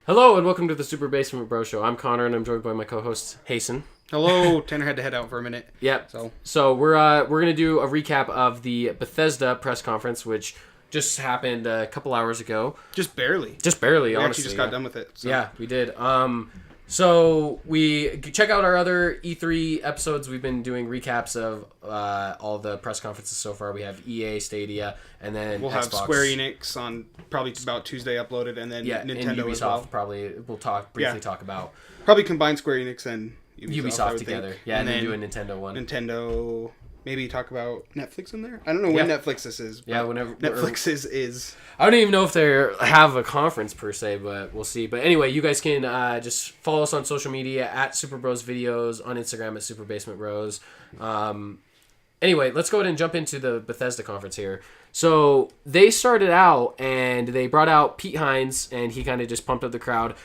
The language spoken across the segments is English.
Hello and welcome to the Super Basement Bro Show. I'm Connor and I'm joined by my co-host Hasten. Hello. Tanner had to head out for a minute. Yep. So we're gonna do a recap of the Bethesda press conference, which just happened a couple hours ago. Just barely. Honestly. We actually just got done with it. So. Yeah, we did. So we check out our other E3 episodes. We've been doing recaps of all the press conferences so far. We have EA, Stadia, and then we'll Xbox. have Square Enix on probably about Tuesday uploaded, and then Nintendo and Ubisoft as well. Probably we'll briefly talk about. Probably combine Square Enix and Ubisoft together. Think. Yeah, and then do a Nintendo one. Nintendo. Maybe talk about Netflix in there. I don't know when Netflix this is. Yeah, whenever Netflix is. I don't even know if they have a conference per se, but we'll see. But anyway, you guys can just follow us on social media at Super Bros Videos, on Instagram at Super Basement Bros. Anyway, let's go ahead and jump into the Bethesda conference here. So they started out and they brought out Pete Hines, and he kind of just pumped up the crowd.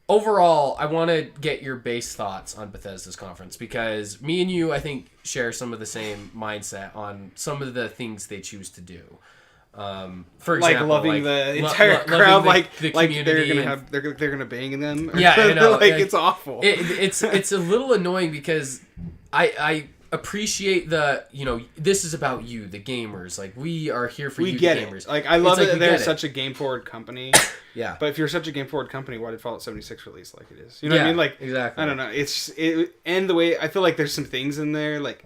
Overall, I want to get your base thoughts on Bethesda's conference because me and you, I think, share some of the same mindset on some of the things they choose to do. For example, loving the entire crowd, the they're gonna bang in them. Yeah, I know. It's awful. It's a little annoying because I appreciate this is about you, the gamers. Like, we are here for you, the gamers. Like, I love that they're such a game forward company. Yeah. But if you're such a game forward company, why did Fallout 76 release like it is? You know what I mean? Like, exactly. I don't know. And the way I feel like there's some things in there, like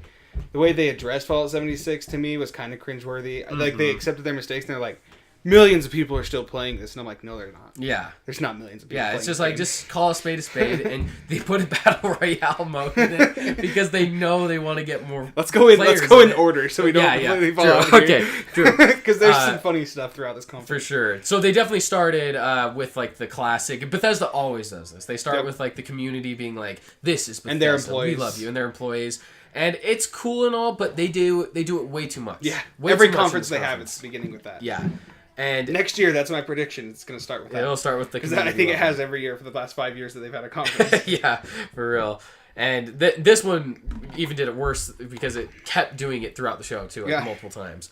the way they addressed Fallout 76 to me was kind of cringeworthy. Mm-hmm. Like, they accepted their mistakes and they're like, millions of people are still playing this, and I'm like, no, they're not. Yeah, there's not millions of people. Yeah, it's just like, just call a spade, and they put a battle royale mode in it because they know they want to get more. Let's go in order, so we don't completely fall out here. Okay, true. Because there's some funny stuff throughout this conference for sure. So they definitely started with like the classic. Bethesda always does this. They start with like the community being like, "This is Bethesda. And their employees. We love you," and their employees. And it's cool and all, but they do it way too much. Yeah, every conference they have, it's beginning with that. Yeah. And next year, that's my prediction. It's going to start with that. It'll start with the because I think it has every year for the last 5 years that they've had a conference. Yeah, for real. And this one even did it worse because it kept doing it throughout the show too, multiple times.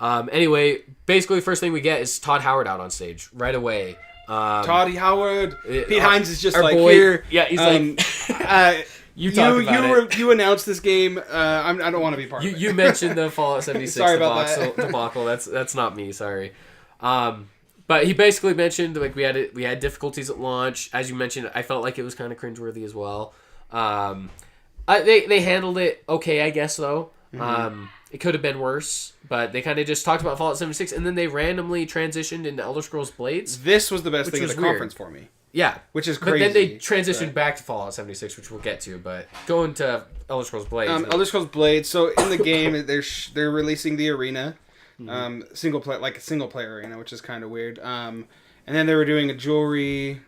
Anyway, basically, first thing we get is Todd Howard out on stage right away. Todd Howard. Pete Hines is just like, boy, here. Yeah, he's like. You announced this game. I don't want to be part of it. You mentioned the Fallout 76 sorry about debacle. That's not me. Sorry. But he basically mentioned like we had difficulties at launch. As you mentioned, I felt like it was kind of cringeworthy as well. They handled it okay, I guess though. Mm-hmm. It could have been worse, but they kind of just talked about Fallout 76, and then they randomly transitioned into Elder Scrolls Blades. This was the best thing of the conference for me. Yeah. Which is crazy. But then they transitioned back to Fallout 76, which we'll get to, but going to Elder Scrolls Blades. Elder Scrolls Blades, so in the game, they're releasing the arena, single player arena, which is kind of weird. And then they were doing a jewelry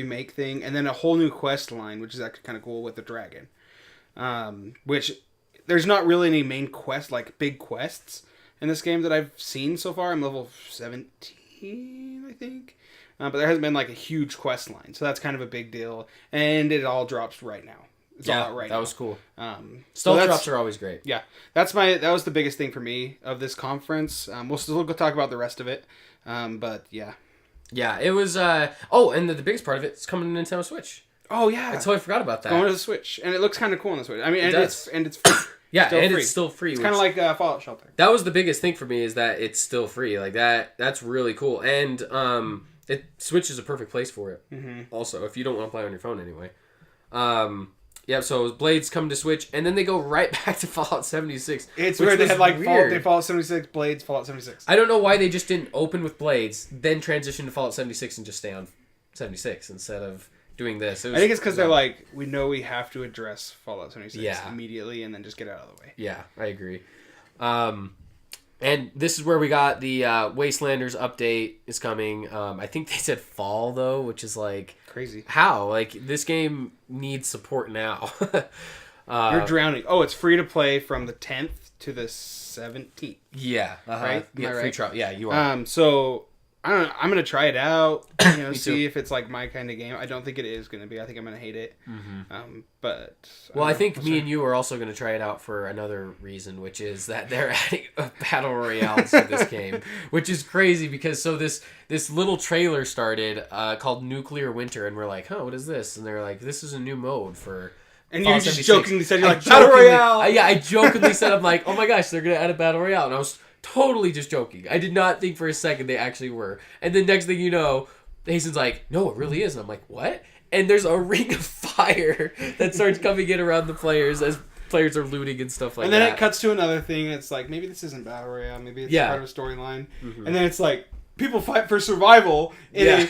make thing, and then a whole new quest line, which is actually kind of cool with the dragon. Which, there's not really any main quest, like big quests in this game that I've seen so far. I'm level 17, I think. But there hasn't been like a huge quest line, so that's kind of a big deal. And it all drops right now. It's all out right now. That was cool. Stealth drops are always great. Yeah, that was the biggest thing for me of this conference. We'll still go talk about the rest of it, but yeah. Yeah, it was. and the biggest part of it is coming to Nintendo Switch. Oh yeah, I totally forgot about that. Going to the Switch, and it looks kind of cool on the Switch. I mean, it's free. Yeah, it's still free. It's kind of like Fallout Shelter. That was the biggest thing for me, is that it's still free. Like that. That's really cool. And Switch is a perfect place for it. Mm-hmm. Also, if you don't want to play on your phone anyway. So Blades come to Switch, and then they go right back to Fallout 76. It's where they had like Fallout 76, Blades, Fallout 76. I don't know why they just didn't open with Blades, then transition to Fallout 76 and just stay on 76 instead of doing this. I think it's because they're like, we know we have to address Fallout 76 immediately, and then just get out of the way. Yeah, I agree. And this is where we got the Wastelanders update is coming. I think they said fall, though, which is like... crazy. How? Like, this game needs support now. You're drowning. Oh, it's free to play from the 10th to the 17th. Yeah. Right? Yeah, free trial. Yeah, you are. I don't know. I'm gonna try it out. You know, Me see too. if it's like my kind of game. I don't think it is gonna be. I think I'm gonna hate it. But Well, I think I'll me try. and you are also going to try it out for another reason, which is that they're adding a battle royale to this game, which is crazy because this little trailer started called Nuclear Winter, and we're like, huh, what is this? And they're like, this is a new mode for. And you Fallout just 76. jokingly said, you're I like, Battle jokingly- Royale! Yeah, I jokingly said, I'm like, oh my gosh, they're going to add a battle royale. And I was totally just joking. I did not think for a second they actually were. And then next thing you know, Hason's like, no, it really is. And I'm like, what? And there's a ring of fire that starts coming in around the players as players are looting and stuff like that. And then it cuts to another thing, and it's like, maybe this isn't Battle Royale, maybe it's part of a storyline. And then it's like, people fight for survival and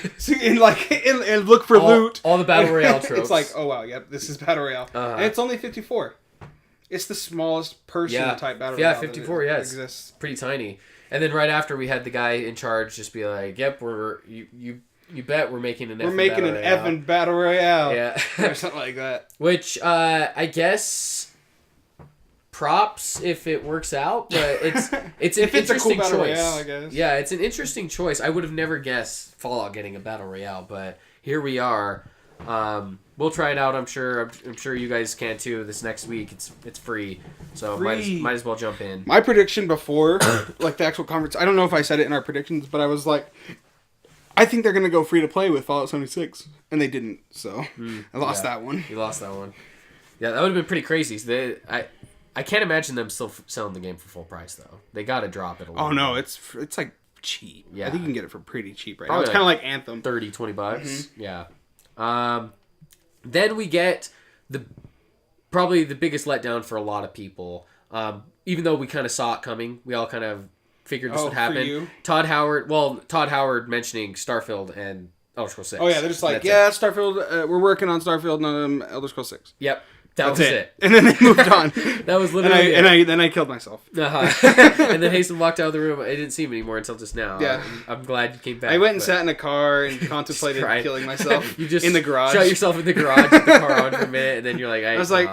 look for loot. All the Battle Royale tropes. It's like, oh wow, yep, this is Battle Royale. And it's only 54. It's the smallest person type Battle Royale. Yeah, 54, that it's exists. pretty tiny. And then right after we had the guy in charge just be like, yep, you bet we're making an effing Battle Royale. Yeah. Or something like that. Which, I guess, props if it works out, but it's an If it's a interesting cool Battle choice. Royale, I guess. Yeah, it's an interesting choice. I would have never guessed Fallout getting a Battle Royale, but here we are. We'll try it out, I'm sure. I'm sure you guys can too this next week. It's free, so might as well jump in. My prediction before, like the actual conference, I don't know if I said it in our predictions, but I was like, I think they're going to go free to play with Fallout 76. And they didn't, so I lost that one. You lost that one. Yeah, that would have been pretty crazy. So I can't imagine them still selling the game for full price, though. They got to drop it a little. Oh, no, it's like cheap. Yeah. I think you can get it for pretty cheap right Probably now. It's kind of like Anthem. $30-$20. Yeah. Then we get probably the biggest letdown for a lot of people. Even though we kind of saw it coming, we all kind of figured this would happen. You? Todd Howard mentioning Starfield and Elder Scrolls 6. Oh, yeah, they're just like, Starfield, we're working on Starfield and Elder Scrolls 6. Yep. That's was it. And then they moved on. That was literally then I killed myself. And then Hasten walked out of the room. I didn't see him anymore until just now. Yeah. I'm glad you came back. I went and sat in a car and contemplated killing myself You just in the garage. Shut yourself in the garage, put the car on for a minute, and then you're like, I was like,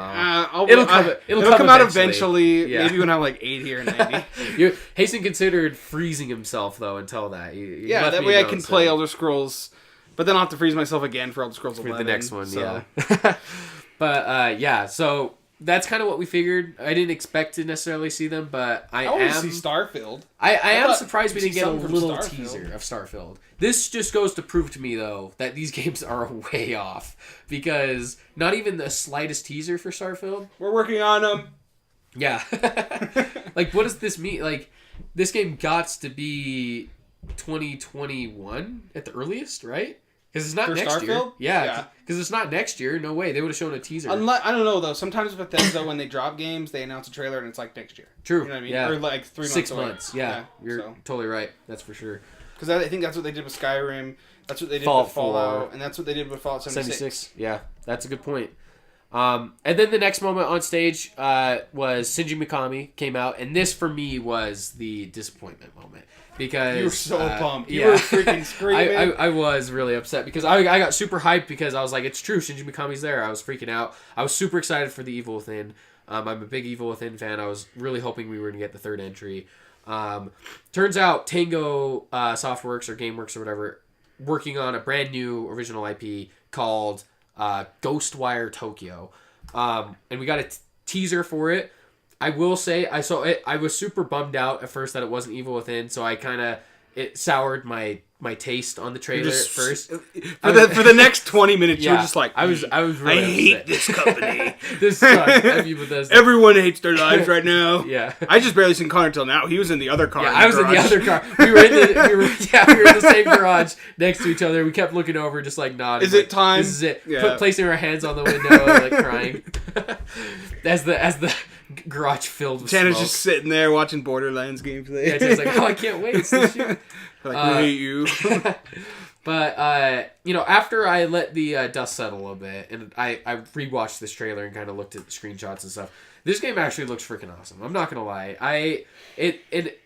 it'll come out eventually. Yeah. Maybe when I'm like 80 or 90. Hasten considered freezing himself, though, until that. Yeah, that way I can play Elder Scrolls, but then I'll have to freeze myself again for Elder Scrolls 11. For the next one, so. yeah. But, so that's kind of what we figured. I didn't expect to necessarily see them, but I want am... to see Starfield. I am surprised we we'd didn't see get a something from little Starfield. teaser of Starfield. This just goes to prove to me, though, that these games are way off. Because not even the slightest teaser for Starfield. We're working on them. Yeah. Like, what does this mean? Like, this game gots to be 2021 at the earliest, right? Because it's not For next year. Starfield? Yeah. Because it's not next year. No way. They would have shown a teaser. Unless, I don't know, though. Sometimes with Bethesda, when they drop games, they announce a trailer and it's like next year. True. You know what I mean? Yeah. Or like 3 months 6 away. months. Yeah. You're so. totally right. That's for sure. Because I think that's what they did with Skyrim. That's what they did with Fallout. And that's what they did with Fallout 76. Yeah. That's a good point. And then the next moment on stage was Shinji Mikami came out. And this, for me, was the disappointment moment. Because You were so pumped. You yeah. were freaking screaming. I was really upset because I got super hyped because I was like, it's true, Shinji Mikami's there. I was freaking out. I was super excited for the Evil Within. I'm a big Evil Within fan. I was really hoping we were going to get the third entry. Turns out Tango Softworks or GameWorks or whatever, working on a brand new original IP called Ghostwire Tokyo. And we got a teaser for it. I will say, I saw it. I was super bummed out at first that it wasn't Evil Within, so it soured my taste on the trailer at first. For the next 20 minutes, you were just like, I was really I hate upset. this company. This sucks. Bethesda. Everyone hates their lives right now. Yeah. I just barely seen Connor until now. He was in the other car. Yeah, I was in the other car. We were in the same garage next to each other. We kept looking over, just like nodding. Is it time? This is it. Yeah. Placing our hands on the window, like crying. as the garage filled with Tanner's smoke. just sitting there watching Borderlands gameplay. Yeah, Tanner's like, oh, I can't wait. It's this shit. Like, we hate you. But, after I let the dust settle a little bit, and I rewatched this trailer and kind of looked at the screenshots and stuff, this game actually looks freaking awesome. I'm not going to lie.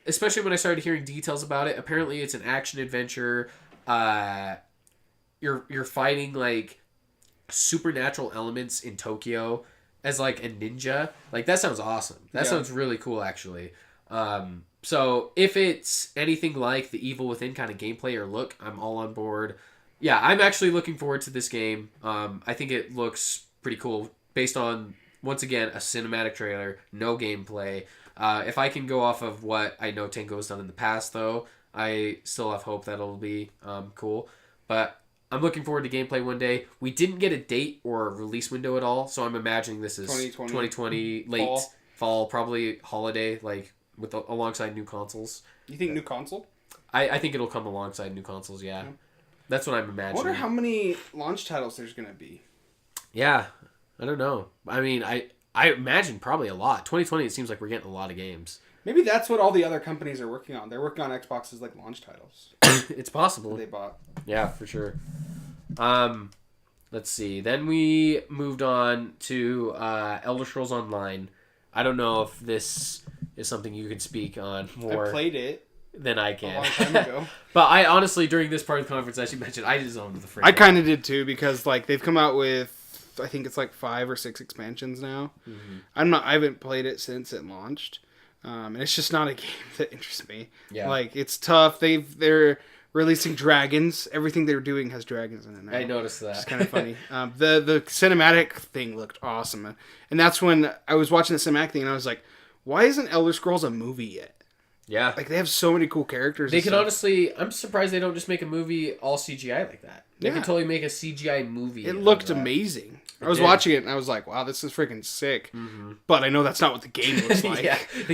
Especially when I started hearing details about it, apparently it's an action-adventure. You're fighting, like, supernatural elements in Tokyo as, like, a ninja. Like, that sounds awesome. That sounds really cool, actually. So if it's anything like the Evil Within kind of gameplay or look, I'm all on board. Yeah, I'm actually looking forward to this game. I think it looks pretty cool based on, once again, a cinematic trailer, no gameplay. If I can go off of what I know Tango's done in the past, though, I still have hope that it'll be cool. But I'm looking forward to gameplay one day. We didn't get a date or a release window at all, so I'm imagining this is 2020 late fall, probably holiday, like with alongside new consoles. You think new console? I think it'll come alongside new consoles, yeah. That's what I'm imagining. I wonder how many launch titles there's going to be. Yeah. I don't know. I mean, I imagine probably a lot. 2020, it seems like we're getting a lot of games. Maybe that's what all the other companies are working on. They're working on Xbox's like launch titles. It's possible. They bought. Yeah, for sure. Let's see. Then we moved on to Elder Scrolls Online. I don't know if this is something you could speak on more. I played it. Than I can. A long time ago. But I honestly, during this part of the conference, as you mentioned, I just owned the freaking. I kind of did too, because like they've come out with, I think it's like 5 or 6 expansions now. Mm-hmm. I haven't played it since it launched, and it's just not a game that interests me. Yeah. Like it's tough. They're releasing dragons. Everything they're doing has dragons in it now. I noticed that. It's kind of funny. The cinematic thing looked awesome, and that's when I was watching the cinematic thing, and I was like, why isn't Elder Scrolls a movie yet? Yeah. Like, they have so many cool characters. They can honestly... I'm surprised they don't just make a movie all CGI like that. They can totally make a CGI movie. It looked amazing. I was watching it, and I was like, wow, this is freaking sick. Mm-hmm. But I know that's not what the game looks like.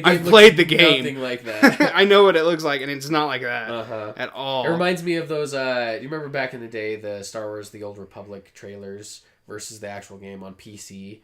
I've played the game. Nothing like that. I know what it looks like, and it's not like that at all. It reminds me of those... do you remember back in the day, the Star Wars The Old Republic trailers versus the actual game on PC?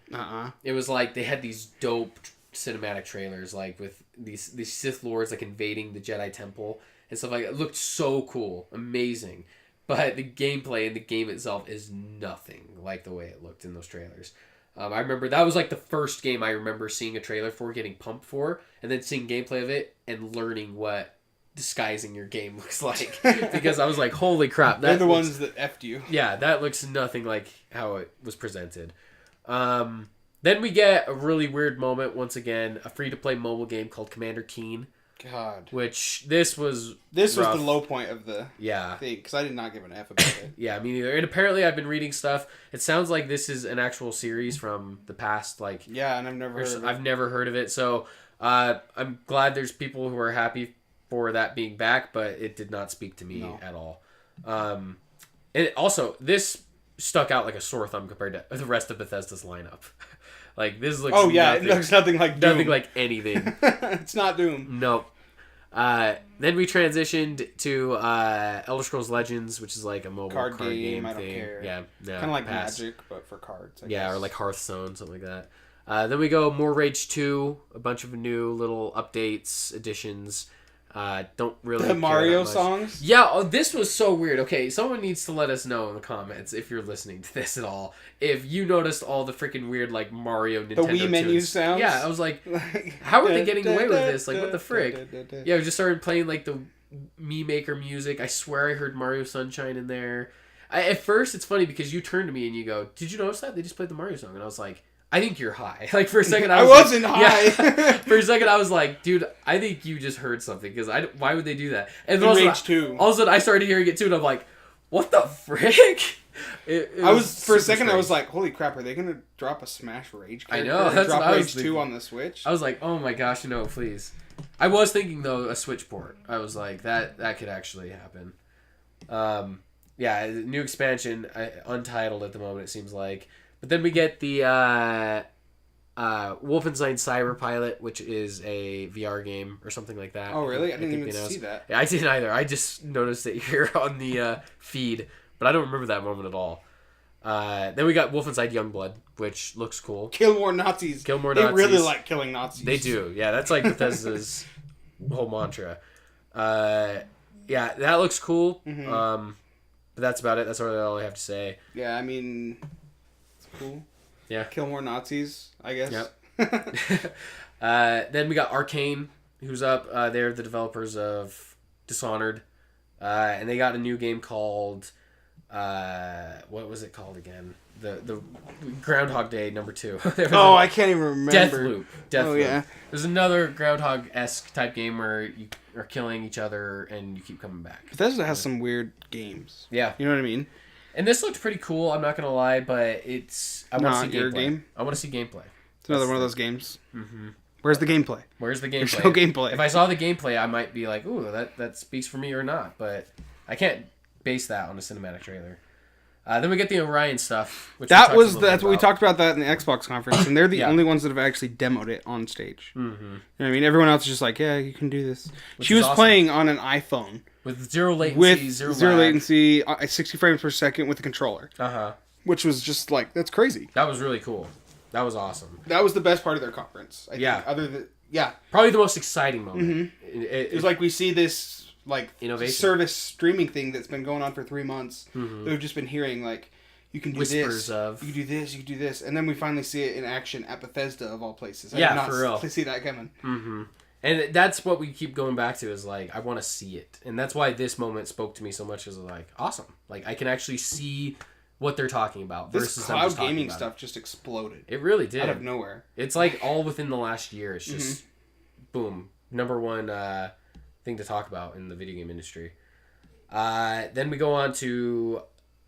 It was like, they had these dope cinematic trailers, like with these Sith Lords like invading the Jedi Temple and stuff like that. It looked so cool, amazing, but the gameplay in the game itself is nothing like the way it looked in those trailers. I remember that was like the first game I remember seeing a trailer for, getting pumped for, and then seeing gameplay of it and learning what disguising your game looks like, because I was like, holy crap, they're the ones that effed you. Yeah, that looks nothing like how it was presented. Then we get a really weird moment, once again, a free-to-play mobile game called Commander Keen. God. Which, this was the low point of the thing, because I did not give an F about it. Yeah, me neither. And apparently I've been reading stuff. It sounds like this is an actual series from the past, like... Yeah, and I've never heard of it. I've never heard of it, so I'm glad there's people who are happy for that being back, but it did not speak to me at all. And also, this stuck out like a sore thumb compared to the rest of Bethesda's lineup. Like, this looks it looks nothing like Doom. Nothing like anything. It's not Doom. Nope. Then we transitioned to Elder Scrolls Legends, which is like a mobile card game I don't thing. care. Yeah, kind of like Magic, but for cards, I guess. or like Hearthstone, something like that. Then we go More Rage 2, a bunch of new little updates, additions. Don't really the Mario songs? Yeah, this was so weird. Okay, someone needs to let us know in the comments if you're listening to this at all. If you noticed all the freaking weird, like, Mario Nintendo the Wii tunes. menu sounds? Yeah, I was like, how are they getting away with this? Like, what the frick? Yeah, we just started playing, like, the Mii Maker music. I swear I heard Mario Sunshine in there. At first, it's funny because you turned to me and you go, did you notice that? They just played the Mario song. And I was like... I think you're high. Like, for a second, I wasn't high. Yeah. For a second, I was like, dude, I think you just heard something, because why would they do that? And then Rage 2. All of a sudden, I started hearing it too, and I'm like, what the frick? I was for a second, strange. I was like, holy crap, are they going to drop a Smash Rage character? I know, that's drop what I was Rage thinking. 2 on the Switch? I was like, oh my gosh, no, please. I was thinking, though, a Switch port. I was like, that could actually happen. Yeah, new expansion, untitled at the moment, it seems like. But then we get the... Wolfenstein Cyber Pilot, which is a VR game or something like that. Oh, really? I didn't even see that. Yeah, I didn't either. I just noticed it here on the feed, but I don't remember that moment at all. Then we got Wolfenstein Youngblood, which looks cool. Kill more Nazis. Kill more Nazis. They really like killing Nazis. They do. Yeah, that's like Bethesda's whole mantra. Yeah, that looks cool. Mm-hmm. But that's about it. That's all I have to say. Yeah, I mean, it's cool. Yeah. Kill more Nazis, I guess. Yep. Then we got Arcane, who's up. They're the developers of Dishonored. And they got a new game called what was it called again? The Groundhog Day #2. I can't even remember. Deathloop. Oh yeah. There's another Groundhog-esque type game where you are killing each other and you keep coming back. Bethesda has some weird games. Yeah. You know what I mean? And this looked pretty cool. I'm not gonna lie, but I want to see your gameplay. game? I want to see gameplay. It's another one of those games. Mm-hmm. Where's the gameplay? Where's the gameplay? There's no gameplay. If I saw the gameplay, I might be like, "Ooh, that speaks for me or not." But I can't base that on a cinematic trailer. Then we get the Orion stuff. Which that's what we talked about that in the Xbox conference, and they're the only ones that have actually demoed it on stage. Mm-hmm. You know what I mean? Everyone else is just like, yeah, you can do this. She was awesome. Playing on an iPhone with zero latency, zero latency, 60 frames per second with a controller. Which was just like, that's crazy. That was really cool. That was awesome. That was the best part of their conference. I think, probably the most exciting moment. Mm-hmm. It was like we see this like innovation service streaming thing that's been going on for 3 months. Mm-hmm. We've just been hearing like, you can do whispers this, of you can do this, you can do this, and then we finally see it in action at Bethesda of all places. I did not for real. See that coming. Mm-hmm. And that's what we keep going back to is like, I want to see it, and that's why this moment spoke to me so much. Is like awesome, like I can actually see what they're talking about. This cloud gaming stuff just exploded. It really did out of nowhere. It's like all within the last year. It's just boom, #1 thing to talk about in the video game industry. Then we go on to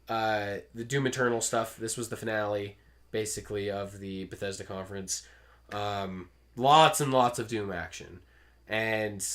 the Doom Eternal stuff. This was the finale, basically, of the Bethesda conference. Lots and lots of Doom action. And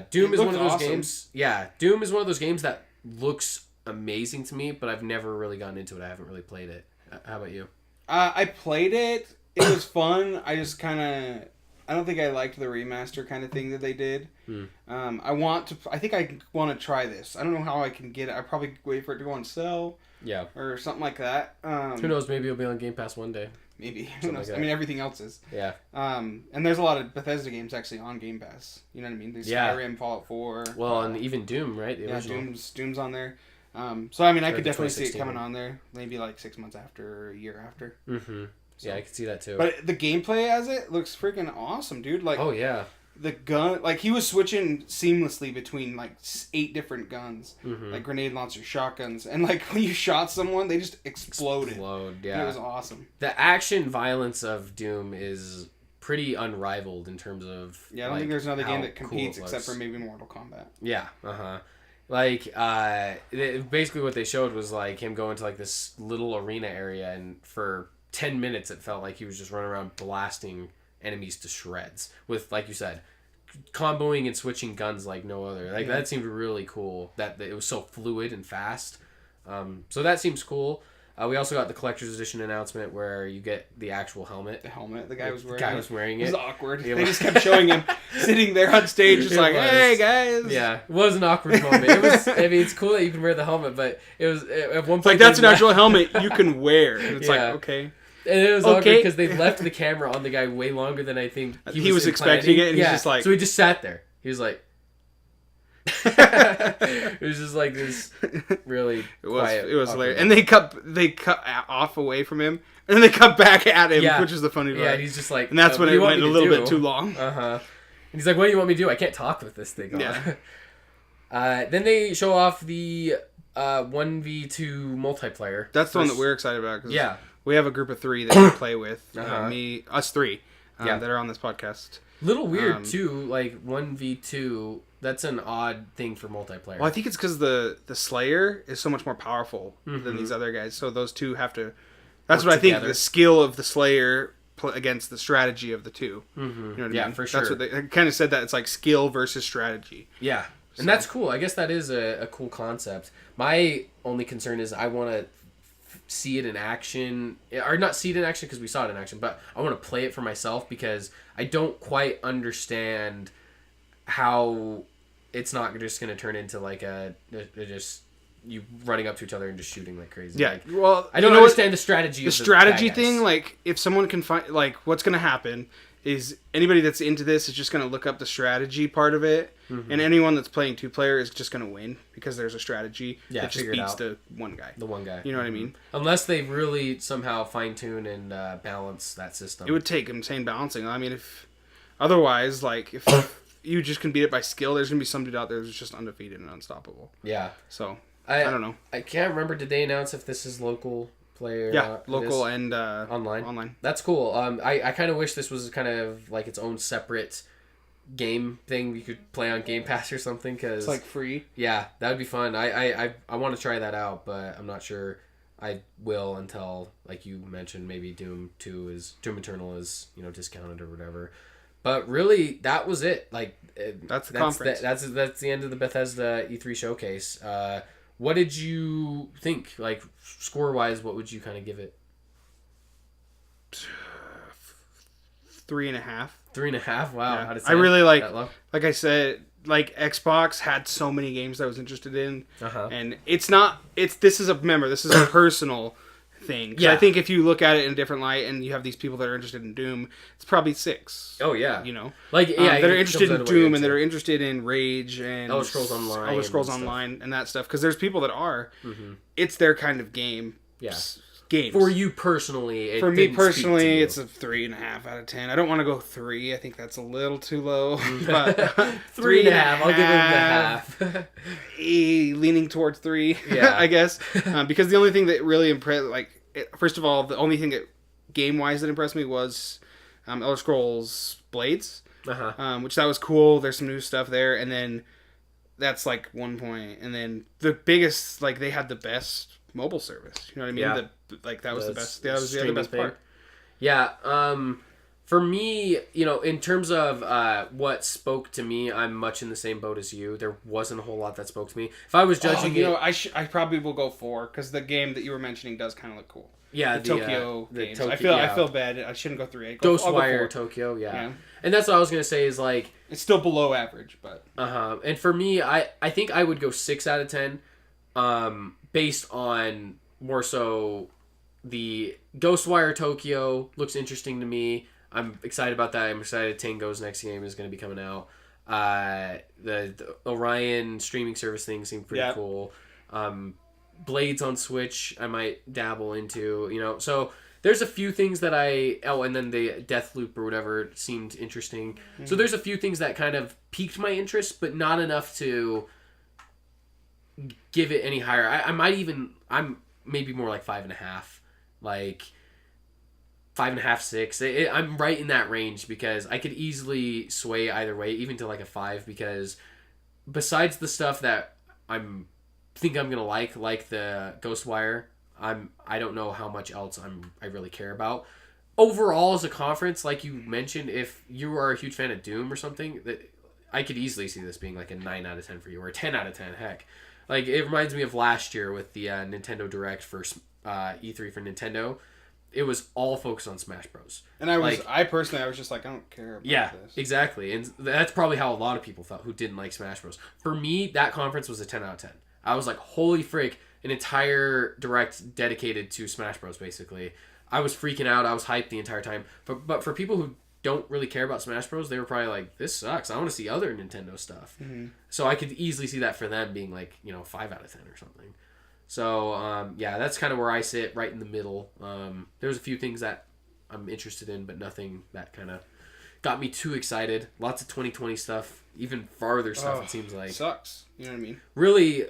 Doom is one of those games... Yeah, Doom is one of those games that looks amazing to me, but I've never really gotten into it. I haven't really played it. How about you? I played it. It was fun. I just kind of... I don't think I liked the remaster kind of thing that they did. I think I want to try this. I don't know how I can get it. I probably wait for it to go on sale. Yeah. Or something like that. Who knows? Maybe it'll be on Game Pass one day. Maybe. Who knows? Like I mean, everything else is. Yeah. And there's a lot of Bethesda games actually on Game Pass. You know what I mean? There's Skyrim, Fallout 4. Well, and even Doom, right? The original. Doom's on there. So, I mean, I could definitely see it coming on there. Maybe like 6 months after or a year after. Mm-hmm. So. Yeah, I can see that too. But the gameplay as it looks freaking awesome, dude. Like, oh yeah, the gun, like he was switching seamlessly between like 8 different guns, like grenade launchers, shotguns, and like when you shot someone, they just exploded. Yeah, and it was awesome. The action violence of Doom is pretty unrivaled in terms of. Yeah, I don't think there's another game that competes except for maybe Mortal Kombat. Yeah. Like, basically what they showed was like him going to like this little arena area, and for 10 minutes it felt like he was just running around blasting enemies to shreds with, like you said, comboing and switching guns like no other. Like that seemed really cool, that it was so fluid and fast. So that seems cool. We also got the collector's edition announcement where you get the actual helmet. The helmet. The guy was wearing it. It was awkward. They just kept showing him sitting there on stage just like, hey, guys. Yeah. It was an awkward moment. It was. I mean, it's cool that you can wear the helmet, but it was at one point... like, that's an actual helmet you can wear. And it's like, okay. And it was awkward because they left the camera on the guy way longer than I think he was expecting it, and he's just like... So he just sat there. He was like... It was just like this really quiet. It was hilarious. And they cut off away from him, and then they cut back at him, which is the funny part. Yeah, he's just like... And that's when it went a little bit too long. And he's like, what do you want me to do? I can't talk with this thing on. Yeah. Then they show off the 1v2 multiplayer. That's the one that we're excited about. Cause we have a group of 3 that we play with. Us 3 that are on this podcast. Little weird, too. Like, 1v2... That's an odd thing for multiplayer. Well, I think it's because the Slayer is so much more powerful than these other guys. So those two have to... That's what I think, the skill of the Slayer against the strategy of the two. You know what I mean? For sure. That's what they kind of said, that it's like skill versus strategy. Yeah. And that's cool. I guess that is a cool concept. My only concern is I want to see it in action. Or not see it in action because we saw it in action, but I want to play it for myself because I don't quite understand how it's not just going to turn into like a just you running up to each other and just shooting like crazy. Yeah, like, well, I don't understand the strategy. The strategy thing, like if someone can find, like what's going to happen is anybody that's into this is just going to look up the strategy part of it, and anyone that's playing 2-player is just going to win because there's a strategy that just beats the one guy. The one guy. You know what I mean? Unless they really somehow fine tune and balance that system. It would take insane balancing. I mean, if otherwise, like if you just can beat it by skill, there's gonna be some dude out there who's just undefeated and unstoppable. Yeah. So I don't know. I can't remember. Did they announce if this is local play or not? Local and online. That's cool. I kind of wish this was kind of like its own separate game thing you could play on Game Pass or something, because it's like free. Yeah, that would be fun. I want to try that out, but I'm not sure I will until, like you mentioned, maybe Doom Eternal is discounted or whatever. But really, that was it. Like that's the conference. That's the end of the Bethesda E3 showcase. What did you think? Like score wise, what would you kind of give it? 3.5. 3.5. Wow. Yeah. How did I really like I said, like Xbox had so many games I was interested in, and this is a personal thing. Yeah. I think if you look at it in a different light, and you have these people that are interested in Doom, it's probably 6. Oh yeah. That are interested in Doom and that are interested in Rage and Elder Scrolls Online, and that stuff. Because there's people that are. Mm-hmm. It's their kind of game. Yeah. Games. For you personally, For me personally, it's a 3.5 out of 10. I don't want to go 3. I think that's a little too low. But 3.5. I'll give it the half. Leaning towards 3. Yeah. I guess because the only thing that really impressed, first of all, the only thing that game wise that impressed me was Elder Scrolls Blades, which that was cool. There's some new stuff there, and then that's like one point, and then the biggest, they had the best mobile service. You know what I mean? Yeah. That was the best. That was the other best part. Yeah. For me, in terms of what spoke to me, I'm much in the same boat as you. There wasn't a whole lot that spoke to me. If I was judging I probably will go 4 because the game that you were mentioning does kind of look cool. Yeah, the Tokyo games. I feel bad. I shouldn't go 3. Ghostwire Tokyo, yeah. And that's what I was gonna say is it's still below average, but And for me, I think I would go 6 out of 10, based on more so the Ghostwire Tokyo looks interesting to me. I'm excited about that. I'm excited Tango's next game is going to be coming out. The Orion streaming service thing seemed pretty cool. Blades on Switch I might dabble into, So there's a few things that and then the Deathloop or whatever seemed interesting. Mm-hmm. So there's a few things that kind of piqued my interest, but not enough to give it any higher. I'm maybe more like 5.5. 5.5, 6. I'm right in that range because I could easily sway either way, even to like a 5, because besides the stuff that I think I'm gonna like the Ghostwire, I don't know how much else I really care about. Overall, as a conference, like you mentioned, if you are a huge fan of Doom or something, that I could easily see this being like a 9 out of 10 for you, or a 10 out of 10. Heck, it reminds me of last year with the Nintendo Direct for E3 for Nintendo. It was all focused on Smash Bros. And I personally was just like, I don't care about this. Yeah, exactly. And that's probably how a lot of people felt who didn't like Smash Bros. For me, that conference was a 10 out of 10. I was like, holy frick, an entire Direct dedicated to Smash Bros. Basically. I was freaking out. I was hyped the entire time. But for people who don't really care about Smash Bros, they were probably like, this sucks. I want to see other Nintendo stuff. Mm-hmm. So I could easily see that for them being 5 out of 10 or something. So, that's kind of where I sit, right in the middle. There's a few things that I'm interested in, but nothing that kind of got me too excited. Lots of 2020 stuff, even farther stuff, it seems like. Sucks. You know what I mean? Really,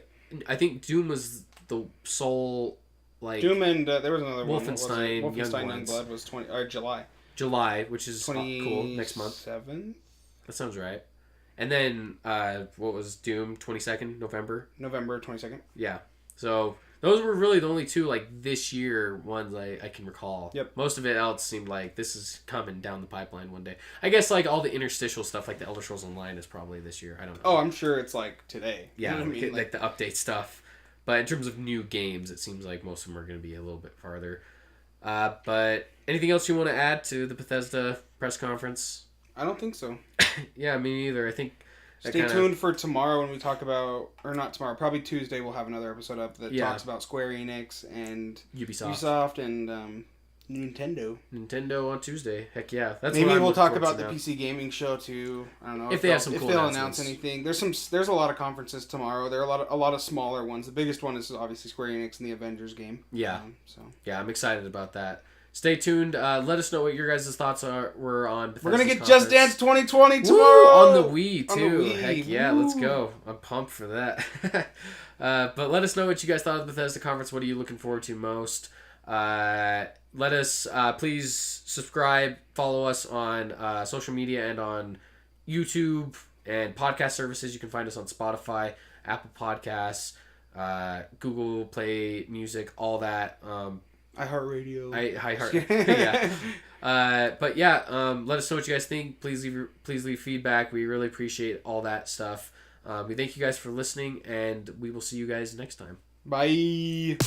I think Doom was the sole, Doom and, there was another Wolfenstein, one. Wolfenstein Youngblood was July. July, which is cool, next month. 7? That sounds right. And then, what was Doom, 22nd, November? November 22nd. Yeah. So those were really the only two this year ones I can recall. Yep. Most of it else seemed like this is coming down the pipeline one day. I guess all the interstitial stuff like the Elder Scrolls Online is probably this year. I don't know. Oh, I'm sure it's today. Yeah, you know what I mean? Like the update stuff. But in terms of new games, it seems like most of them are going to be a little bit farther. But anything else you want to add to the Bethesda press conference? I don't think so. Yeah, me neither. I think. Stay tuned for tomorrow when we talk about, or not tomorrow, probably Tuesday we'll have another episode up that talks about Square Enix and Ubisoft and Nintendo. Nintendo on Tuesday. Heck yeah. Maybe we'll talk about the PC gaming show too. I don't know if they have some cool announcements. Announce anything. There's a lot of conferences tomorrow. There are a lot of smaller ones. The biggest one is obviously Square Enix and the Avengers game. Yeah. Yeah, I'm excited about that. stay tuned. Let us know what your guys' thoughts were on Bethesda's We're going to get conference. Just Dance 2020 tomorrow. Woo! On the Wii, too. On the Wii. Heck yeah, Woo! let's go. I'm pumped for that. But let us know what you guys thought of the Bethesda conference. What are you looking forward to most? Let us, please subscribe, follow us on social media and on YouTube and podcast services. You can find us on Spotify, Apple Podcasts, Google Play Music, all that. iHeartRadio. Yeah. But yeah, let us know what you guys think. Please leave feedback. We really appreciate all that stuff. We thank you guys for listening, and we will see you guys next time. Bye.